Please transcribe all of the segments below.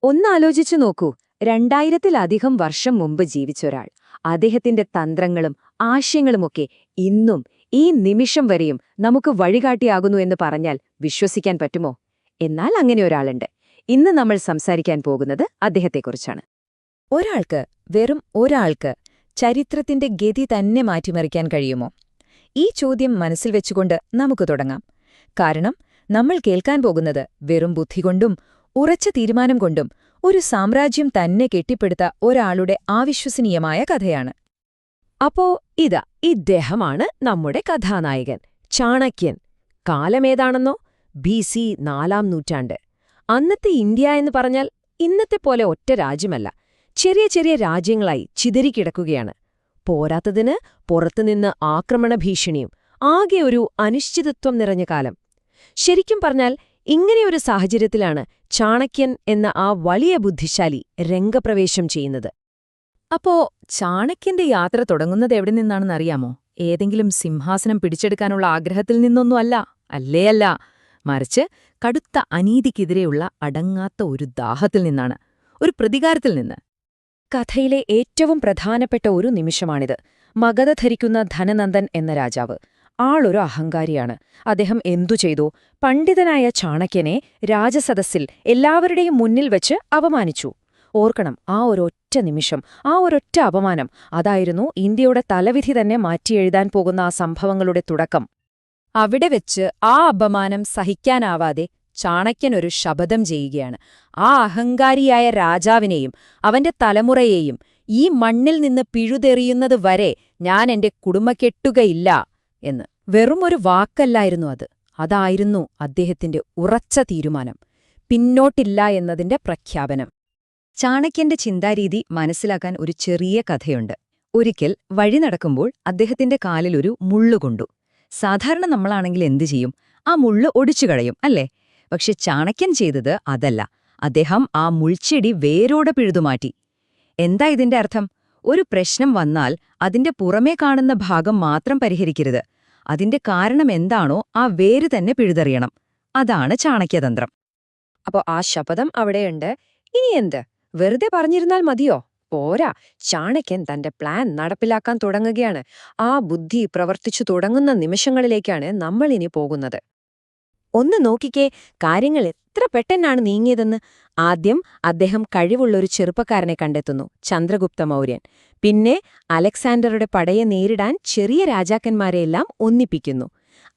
ഒന്നാലോചിച്ചു നോക്കൂ, 2000-ത്തിലധികം വർഷം മുമ്പ് ജീവിച്ചൊരാൾ. അദ്ദേഹത്തിന്റെ തന്ത്രങ്ങളും ആശയങ്ങളുമൊക്കെ ഇന്നും ഈ നിമിഷം വരെയും നമുക്ക് വഴികാട്ടിയാകുന്നു എന്ന് പറഞ്ഞാൽ വിശ്വസിക്കാൻ പറ്റുമോ? എന്നാൽ അങ്ങനെ ഒരാളുണ്ട്. ഇന്ന് നമ്മൾ സംസാരിക്കാൻ പോകുന്നത് അദ്ദേഹത്തെക്കുറിച്ചാണ്. വെറും ഒരാൾക്ക് ചരിത്രത്തിന്റെ ഗതി തന്നെ മാറ്റിമറിക്കാൻ കഴിയുമോ? ഈ ചോദ്യം മനസ്സിൽ വെച്ചുകൊണ്ട് നമുക്ക് തുടങ്ങാം. കാരണം നമ്മൾ കേൾക്കാൻ പോകുന്നത് വെറും ബുദ്ധികൊണ്ടും ഉറച്ച തീരുമാനം കൊണ്ടും ഒരു സാമ്രാജ്യം തന്നെ കെട്ടിപ്പടുത്ത ഒരാളുടെ അവിശ്വസനീയമായ കഥയാണ്. അപ്പോ ഇദ്ദേഹമാണ് നമ്മുടെ കഥാനായകൻ, ചാണക്യൻ. കാലമേതാണെന്നോ? BC 4-ാം നൂറ്റാണ്ട്. അന്നത്തെ ഇന്ത്യ എന്ന് പറഞ്ഞാൽ ഇന്നത്തെ പോലെ ഒറ്റ രാജ്യമല്ല, ചെറിയ ചെറിയ രാജ്യങ്ങളായി ചിതറിക്കിടക്കുകയാണ്. പോരാത്തതിന് പുറത്തുനിന്ന് ആക്രമണ ഭീഷണിയും, ആകെ ഒരു അനിശ്ചിതത്വം നിറഞ്ഞ കാലം. ശരിക്കും പറഞ്ഞാൽ ഇങ്ങനെയൊരു സാഹചര്യത്തിലാണ് ചാണക്യൻ എന്ന ആ വലിയ ബുദ്ധിശാലി രംഗപ്രവേശം ചെയ്യുന്നത്. അപ്പോ ചാണക്യന്റെ യാത്ര തുടങ്ങുന്നത് എവിടെ നിന്നാണെന്നറിയാമോ? ഏതെങ്കിലും സിംഹാസനം പിടിച്ചെടുക്കാനുള്ള ആഗ്രഹത്തിൽ നിന്നൊന്നുമല്ല, അല്ല. മറിച്ച് കടുത്ത അനീതിക്കെതിരെയുള്ള അടങ്ങാത്ത ഒരു ദാഹത്തിൽ നിന്നാണ്, ഒരു പ്രതികാരത്തിൽ നിന്ന്. കഥയിലെ ഏറ്റവും പ്രധാനപ്പെട്ട ഒരു നിമിഷമാണിത്. മഗധ ധരിക്കുന്ന ധനനന്ദൻ എന്ന രാജാവ്. ആളൊരു അഹങ്കാരിയാണ്. അദ്ദേഹം എന്തു ചെയ്തു? പണ്ഡിതനായ ചാണക്യനെ രാജസദസ്സിൽ എല്ലാവരുടെയും മുന്നിൽ വെച്ച് അപമാനിച്ചു. ഓർക്കണം, ആ ഒരൊറ്റ നിമിഷം, ആ ഒരൊറ്റ അപമാനം, അതായിരുന്നു ഇന്ത്യയുടെ തലവിധി തന്നെ മാറ്റിയെഴുതാൻ പോകുന്ന ആ സംഭവങ്ങളുടെ തുടക്കം. അവിടെ വെച്ച് ആ അപമാനം സഹിക്കാനാവാതെ ചാണക്യനൊരു ശപഥം ചെയ്യുകയാണ്. ആ അഹങ്കാരിയായ രാജാവിനെയും അവന്റെ തലമുറയെയും ഈ മണ്ണിൽ നിന്ന് പിഴുതെറിയുന്നത് വരെ ഞാൻ എന്റെ കുടുംബക്കെട്ടുകയില്ല എന്ന്. വെറുമൊരു വാക്കല്ലായിരുന്നു അത്. അതായിരുന്നു അദ്ദേഹത്തിന്റെ ഉറച്ച തീരുമാനം, പിന്നോട്ടില്ല എന്നതിന്റെ പ്രഖ്യാപനം. ചാണക്യന്റെ ചിന്താരീതി മനസ്സിലാക്കാൻ ഒരു ചെറിയ കഥയുണ്ട്. ഒരിക്കൽ വഴി നടക്കുമ്പോൾ അദ്ദേഹത്തിന്റെ കാലിലൊരു മുള്ളുകൊണ്ടു. സാധാരണ നമ്മളാണെങ്കിൽ എന്തു ചെയ്യും? ആ മുള്ള് ഒടിച്ചു കളയും, അല്ലേ? പക്ഷെ ചാണക്യൻ ചെയ്തത് അതല്ല. അദ്ദേഹം ആ മുൾച്ചെടി വേരോടെ പിഴുതുമാറ്റി. എന്താ ഇതിന്റെ അർത്ഥം? ഒരു പ്രശ്നം വന്നാൽ അതിന്റെ പുറമേ കാണുന്ന ഭാഗം മാത്രം പരിഹരിക്കരുത്. അതിന്റെ കാരണം എന്താണോ ആ വേര് തന്നെ പിഴുതെറിയണം. അതാണ് ചാണക്യതന്ത്രം. അപ്പോ ആ ശപഥം അവിടെയുണ്ട്. ഇനി എന്ത്? വെറുതെ പറഞ്ഞിരുന്നാൽ മതിയോ? പോരാ. ചാണക്യൻ തന്റെ പ്ലാൻ നടപ്പിലാക്കാൻ തുടങ്ങുകയാണ്. ആ ബുദ്ധി പ്രവർത്തിച്ചു തുടങ്ങുന്ന നിമിഷങ്ങളിലേക്കാണ് നമ്മൾ ഇനി പോകുന്നത്. ഒന്ന് നോക്കിക്കേ, കാര്യങ്ങൾ എത്ര പെട്ടെന്നാണ് നീങ്ങിയതെന്ന്. ആദ്യം അദ്ദേഹം കഴിവുള്ളൊരു ചെറുപ്പക്കാരനെ കണ്ടെത്തുന്നു, ചന്ദ്രഗുപ്ത മൗര്യൻ. പിന്നെ അലക്സാണ്ടറുടെ പടയെ നേരിടാൻ ചെറിയ രാജാക്കന്മാരെയെല്ലാം ഒന്നിപ്പിക്കുന്നു.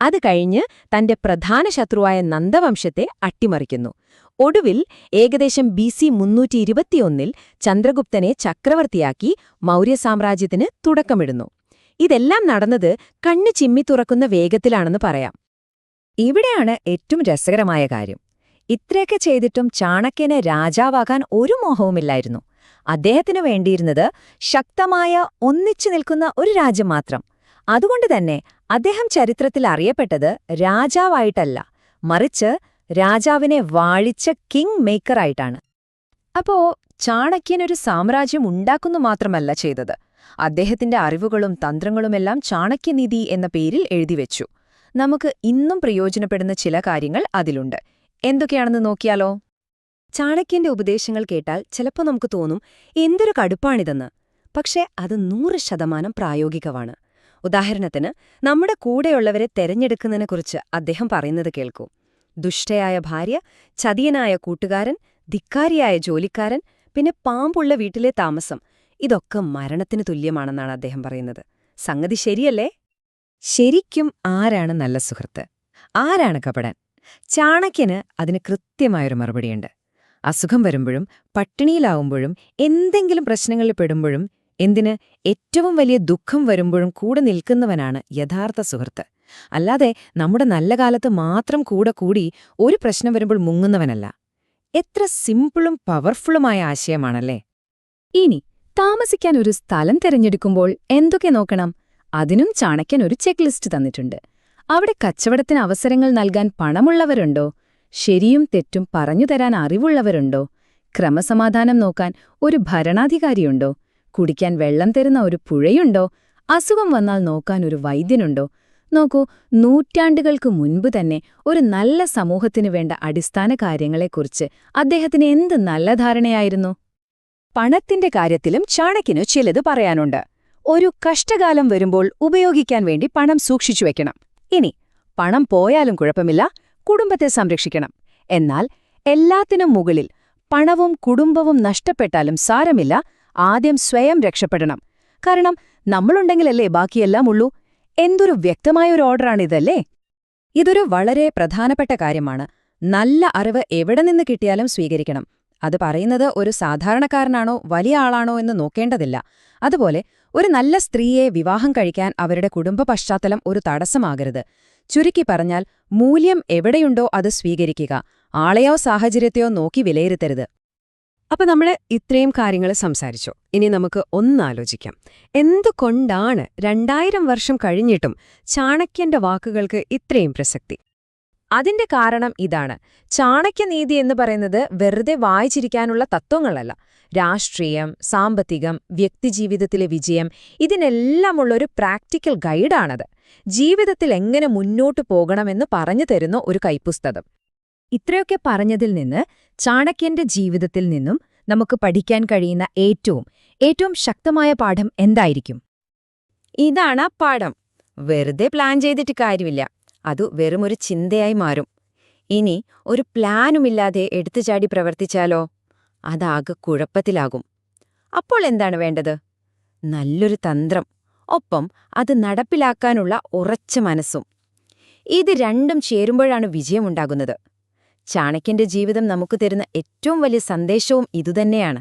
അത് കഴിഞ്ഞ് തന്റെ പ്രധാന ശത്രുവായ നന്ദവംശത്തെ അട്ടിമറിക്കുന്നു. ഒടുവിൽ ഏകദേശം BC 321-ൽ ചന്ദ്രഗുപ്തനെ ചക്രവർത്തിയാക്കി മൗര്യസാമ്രാജ്യത്തിന് തുടക്കമിടുന്നു. ഇതെല്ലാം നടന്നത് കണ്ണു ചിമ്മിത്തുറക്കുന്ന വേഗത്തിലാണെന്ന് പറയാം. ഇവിടെയാണ് ഏറ്റവും രസകരമായ കാര്യം. ഇത്രയൊക്കെ ചെയ്തിട്ടും ചാണക്യന് രാജാവാകാൻ ഒരു മോഹവുമില്ലായിരുന്നു. അദ്ദേഹത്തിനു വേണ്ടിയിരുന്നത് ശക്തമായ, ഒന്നിച്ചു നിൽക്കുന്ന ഒരു രാജ്യം മാത്രം. അതുകൊണ്ടുതന്നെ അദ്ദേഹം ചരിത്രത്തിൽ അറിയപ്പെട്ടത് രാജാവായിട്ടല്ല, മറിച്ച് രാജാവിനെ വാഴിച്ച കിങ് മേക്കറായിട്ടാണ്. അപ്പോ ചാണക്യനൊരു സാമ്രാജ്യം ഉണ്ടാക്കുന്നു മാത്രമല്ല ചെയ്തത്, അദ്ദേഹത്തിന്റെ അറിവുകളും തന്ത്രങ്ങളുമെല്ലാം ചാണക്യനീതി എന്ന പേരിൽ എഴുതിവെച്ചു. നമുക്ക് ഇന്നും പ്രയോജനപ്പെടുന്ന ചില കാര്യങ്ങൾ അതിലുണ്ട്. എന്തൊക്കെയാണെന്ന് നോക്കിയാലോ? ചാണക്യന്റെ ഉപദേശങ്ങൾ കേട്ടാൽ ചിലപ്പോൾ നമുക്ക് തോന്നും, എന്തൊരു കടുപ്പാണിതെന്ന്. പക്ഷേ അത് 100% പ്രായോഗികമാണ്. ഉദാഹരണത്തിന്, നമ്മുടെ കൂടെയുള്ളവരെ തെരഞ്ഞെടുക്കുന്നതിനെക്കുറിച്ച് അദ്ദേഹം പറയുന്നത് കേൾക്കൂ. ദുഷ്ടയായ ഭാര്യ, ചതിയനായ കൂട്ടുകാരൻ, ധിക്കാരിയായ ജോലിക്കാരൻ, പിന്നെ പാമ്പുള്ള വീട്ടിലെ താമസം, ഇതൊക്കെ മരണത്തിന് തുല്യമാണെന്നാണ് അദ്ദേഹം പറയുന്നത്. സംഗതി ശരിയല്ലേ? ശരിക്കും ആരാണ് നല്ല സുഹൃത്ത്, ആരാണ് കപടൻ? ചാണക്യന് അതിന് കൃത്യമായൊരു മറുപടിയുണ്ട്. അസുഖം വരുമ്പോഴും പട്ടിണിയിലാവുമ്പോഴും എന്തെങ്കിലും പ്രശ്നങ്ങളിൽ പെടുമ്പോഴും ഏറ്റവും വലിയ ദുഃഖം വരുമ്പോഴും കൂടെ നിൽക്കുന്നവനാണ് യഥാർത്ഥ സുഹൃത്ത്. അല്ലാതെ നമ്മുടെ നല്ല കാലത്ത് മാത്രം കൂടി ഒരു പ്രശ്നം വരുമ്പോൾ മുങ്ങുന്നവനല്ല. എത്ര സിമ്പിളും പവർഫുള്ളുമായ ആശയമാണല്ലേ? ഇനി താമസിക്കാൻ ഒരു സ്ഥലം തിരഞ്ഞെടുക്കുമ്പോൾ എന്തൊക്കെ നോക്കണം? അതിനും ചാണക്യൻ ഒരു ചെക്ക് ലിസ്റ്റ് തന്നിട്ടുണ്ട്. അവിടെ കച്ചവടത്തിന് അവസരങ്ങൾ നൽകാൻ പണമുള്ളവരുണ്ടോ? ശരിയും തെറ്റും പറഞ്ഞുതരാൻ അറിവുള്ളവരുണ്ടോ? ക്രമസമാധാനം നോക്കാൻ ഒരു ഭരണാധികാരിയുണ്ടോ? കുടിക്കാൻ വെള്ളം തരുന്ന ഒരു പുഴയുണ്ടോ? അസുഖം വന്നാൽ നോക്കാൻ ഒരു വൈദ്യനുണ്ടോ? നോക്കൂ, നൂറ്റാണ്ടുകൾക്ക് മുൻപ് തന്നെ ഒരു നല്ല സമൂഹത്തിനു വേണ്ട അടിസ്ഥാന കാര്യങ്ങളെക്കുറിച്ച് അദ്ദേഹത്തിന് എന്ത് നല്ല ധാരണയായിരുന്നു. പണത്തിന്റെ കാര്യത്തിലും ചാണക്യനു ചിലത് പറയാനുണ്ട്. ഒരു കഷ്ടകാലം വരുമ്പോൾ ഉപയോഗിക്കാൻ വേണ്ടി പണം സൂക്ഷിച്ചു വെക്കണം. ഇനി പണം പോയാലും കുഴപ്പമില്ല, കുടുംബത്തെ സംരക്ഷിക്കണം. എന്നാൽ എല്ലാത്തിനും മുകളിൽ പണവും കുടുംബവും നഷ്ടപ്പെട്ടാലും സാരമില്ല, ആദ്യം സ്വയം രക്ഷപ്പെടണം. കാരണം നമ്മളുണ്ടെങ്കിലല്ലേ ബാക്കിയെല്ലാം ഉള്ളൂ. എന്തൊരു വ്യക്തമായൊരു ഓർഡറാണിതല്ലേ? ഇതൊരു വളരെ പ്രധാനപ്പെട്ട കാര്യമാണ്. നല്ല അറിവ് എവിടെ നിന്ന് കിട്ടിയാലും സ്വീകരിക്കണം. അത് പറയുന്നത് ഒരു സാധാരണക്കാരനാണോ വലിയ ആളാണോ എന്ന് നോക്കേണ്ടതില്ല. അതുപോലെ ഒരു നല്ല സ്ത്രീയെ വിവാഹം കഴിക്കാൻ അവരുടെ കുടുംബ പശ്ചാത്തലം ഒരു തടസ്സമാകരുത്. ചുരുക്കി പറഞ്ഞാൽ, മൂല്യം എവിടെയുണ്ടോ അത് സ്വീകരിക്കുക, ആളെയോ സാഹചര്യത്തെയോ നോക്കി വിലയിരുത്തരുത്. അപ്പൊ നമ്മള് ഇത്രയും കാര്യങ്ങൾ സംസാരിച്ചു. ഇനി നമുക്ക് ഒന്നാലോചിക്കാം. എന്തുകൊണ്ടാണ് 2000 വർഷം കഴിഞ്ഞിട്ടും ചാണക്യന്റെ വാക്കുകൾക്ക് ഇത്രയും പ്രസക്തി? അതിന്റെ കാരണം ഇതാണ്. ചാണക്യനീതി എന്ന് പറയുന്നത് വെറുതെ വായിച്ചിരിക്കാനുള്ള തത്വങ്ങളല്ല. രാഷ്ട്രീയം, സാമ്പത്തികം, വ്യക്തിജീവിതത്തിലെ വിജയം, ഇതിനെല്ലാമുള്ളൊരു പ്രാക്ടിക്കൽ ഗൈഡാണത്. ജീവിതത്തിൽ എങ്ങനെ മുന്നോട്ടു പോകണമെന്ന് പറഞ്ഞു തരുന്ന ഒരു കൈപ്പുസ്തകം. ഇത്രയൊക്കെ പറഞ്ഞതിൽ നിന്ന് ചാണക്യന്റെ ജീവിതത്തിൽ നിന്നും നമുക്ക് പഠിക്കാൻ കഴിയുന്ന ഏറ്റവും ശക്തമായ പാഠം എന്തായിരിക്കും? ഇതാണ് ആ പാഠം. വെറുതെ പ്ലാൻ ചെയ്തിട്ട് കാര്യമില്ല. അതു വെറുമൊരു ചിന്തയായി മാറും. ഇനി ഒരു പ്ലാനുമില്ലാതെ എടുത്തുചാടി പ്രവർത്തിച്ചാലോ? അതാകെ കുഴപ്പത്തിലാകും. അപ്പോൾ എന്താണ് വേണ്ടത്? നല്ലൊരു തന്ത്രം, ഒപ്പം അത് നടപ്പിലാക്കാനുള്ള ഉറച്ച മനസ്സും. ഇത് രണ്ടും ചേരുമ്പോഴാണ് വിജയമുണ്ടാകുന്നത്. ചാണക്യന്റെ ജീവിതം നമുക്ക് തരുന്ന ഏറ്റവും വലിയ സന്ദേശവും ഇതുതന്നെയാണ്.